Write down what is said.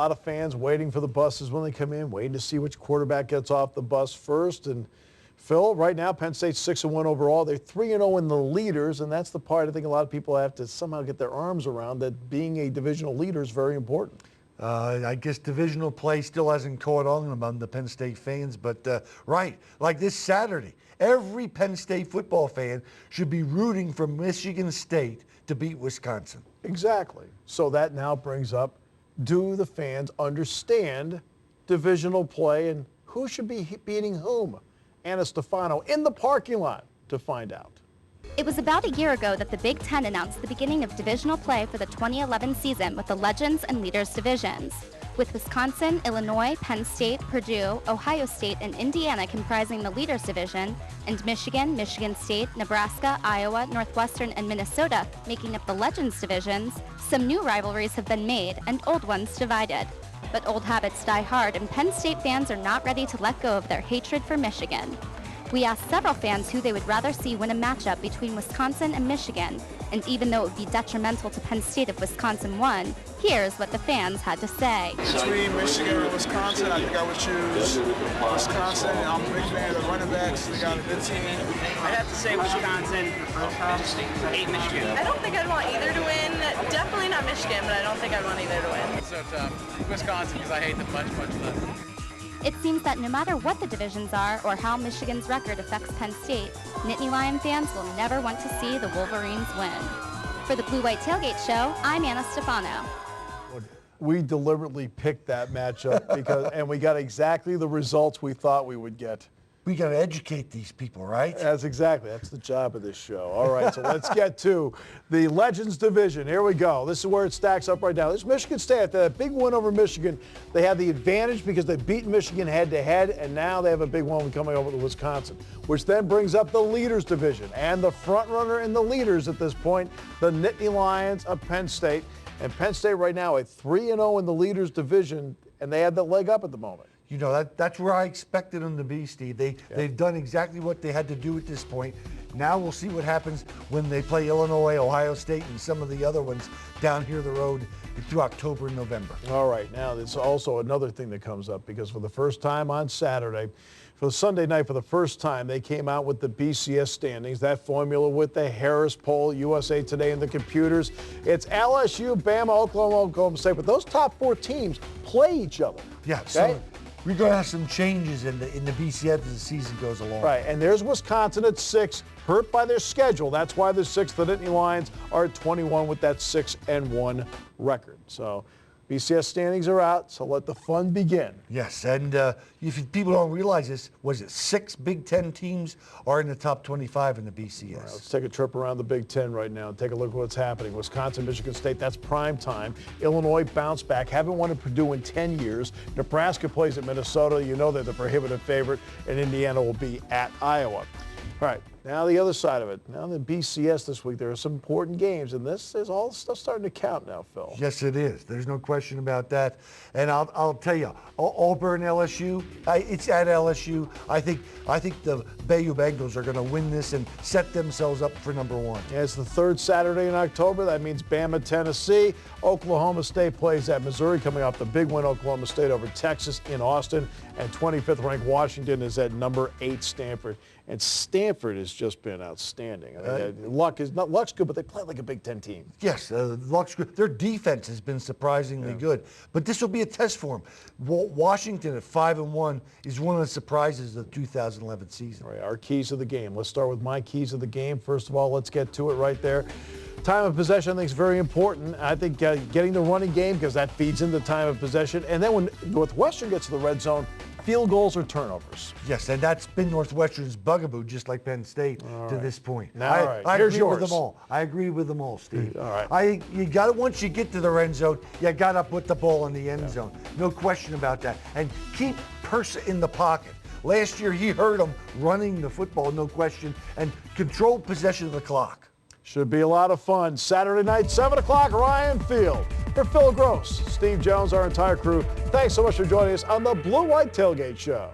lot of fans waiting for the buses when they come in, waiting to see which quarterback gets off the bus first. And Phil, right now, Penn State's 6-1 overall. They're 3-0 in the leaders, and that's the part I think a lot of people have to somehow get their arms around, that being a divisional leader is very important. I guess divisional play still hasn't caught on among the Penn State fans, but right, like this Saturday, every Penn State football fan should be rooting for Michigan State to beat Wisconsin. Exactly. So that now brings up, do the fans understand divisional play and who should be beating whom? Anna Stefano in the parking lot to find out. It was about a year ago that the Big Ten announced the beginning of divisional play for the 2011 season with the Legends and Leaders divisions, with Wisconsin, Illinois, Penn State, Purdue, Ohio State, and Indiana comprising the Leaders division, and Michigan, Michigan State, Nebraska, Iowa, Northwestern, and Minnesota making up the Legends divisions. Some new rivalries have been made and old ones divided. But old habits die hard, and Penn State fans are not ready to let go of their hatred for Michigan. We asked several fans who they would rather see win a matchup between Wisconsin and Michigan, and even though it would be detrimental to Penn State if Wisconsin won, here's what the fans had to say. Between Michigan and Wisconsin, I think I would choose Wisconsin. I'm a big fan of the running backs. They got a good team. I'd have to say Wisconsin. Hate Michigan. I don't think I'd want either to win. Definitely not Michigan, but I don't think I'd want either to win. So tough. Wisconsin, because I hate them much less. It seems that no matter what the divisions are or how Michigan's record affects Penn State, Nittany Lion fans will never want to see the Wolverines win. For the Blue-White Tailgate Show, I'm Anna Stefano. We deliberately picked that matchup and we got exactly the results we thought we would get. We got to educate these people, right? That's the job of this show. All right, so let's get to the Legends division. Here we go. This is where it stacks up right now. This is Michigan State. After that big win over Michigan, they have the advantage because they beat Michigan head-to-head, and now they have a big one coming over to Wisconsin, which then brings up the Leaders division. And the front runner in the Leaders at this point, the Nittany Lions of Penn State. And Penn State right now at 3-0 in the Leaders division, and they have the leg up at the moment. You know, that's where I expected them to be, Steve. They've done exactly what they had to do at this point. Now we'll see what happens when they play Illinois, Ohio State, and some of the other ones down here the road through October and November. All right, now there's also another thing that comes up, because for the first time on Saturday, for the Sunday night, for the first time, they came out with the BCS standings, that formula with the Harris poll, USA Today, and the computers. It's LSU, Bama, Oklahoma State, but those top four teams play each other. Yeah, okay? So we're going to have some changes in the BCS as the season goes along. Right, and there's Wisconsin at 6, hurt by their schedule. That's why they're 6th. The Nittany Lions are at 21 with that 6-1 record. So BCS standings are out, so let the fun begin. Yes, and if people don't realize this, was it 6 Big Ten teams are in the top 25 in the BCS? Right, let's take a trip around the Big Ten right now and take a look at what's happening. Wisconsin, Michigan State, that's prime time. Illinois bounce back, haven't won at Purdue in 10 years. Nebraska plays at Minnesota. You know they're the prohibitive favorite, and Indiana will be at Iowa. All right, now the other side of it. Now the BCS this week, there are some important games, and this is all stuff starting to count now, Phil. Yes, it is. There's no question about that. And I'll tell you, Auburn, LSU, it's at LSU. I think the Bayou Bengals are going to win this and set themselves up for number 1. Yeah, it's the third Saturday in October. That means Bama, Tennessee. Oklahoma State plays at Missouri, coming off the big win, Oklahoma State over Texas in Austin. And 25th ranked Washington is at number 8, Stanford. And Stanford has just been outstanding. I mean, luck's good, but they play like a Big Ten team. Yes, luck's good. Their defense has been surprisingly good. But this will be a test for them. Washington at 5-1 is one of the surprises of the 2011 season. All right, our keys of the game. Let's start with my keys of the game. First of all, let's get to it right there. Time of possession, I think, is very important. I think getting the running game, because that feeds into time of possession. And then when Northwestern gets to the red zone, field goals or turnovers. Yes, and that's been Northwestern's bugaboo, just like Penn State to this point. Now, all right. I Here's agree yours. with them all. I agree with them all, Steve. All right. You got it. Once you get to the red zone, you got to put the ball in the end zone. No question about that. And keep Persa in the pocket. Last year, he hurt him running the football, no question, and controlled possession of the clock. Should be a lot of fun. Saturday night, 7 o'clock, Ryan Field. For Phil Grosz, Steve Jones, our entire crew, thanks so much for joining us on the Blue-White Tailgate Show.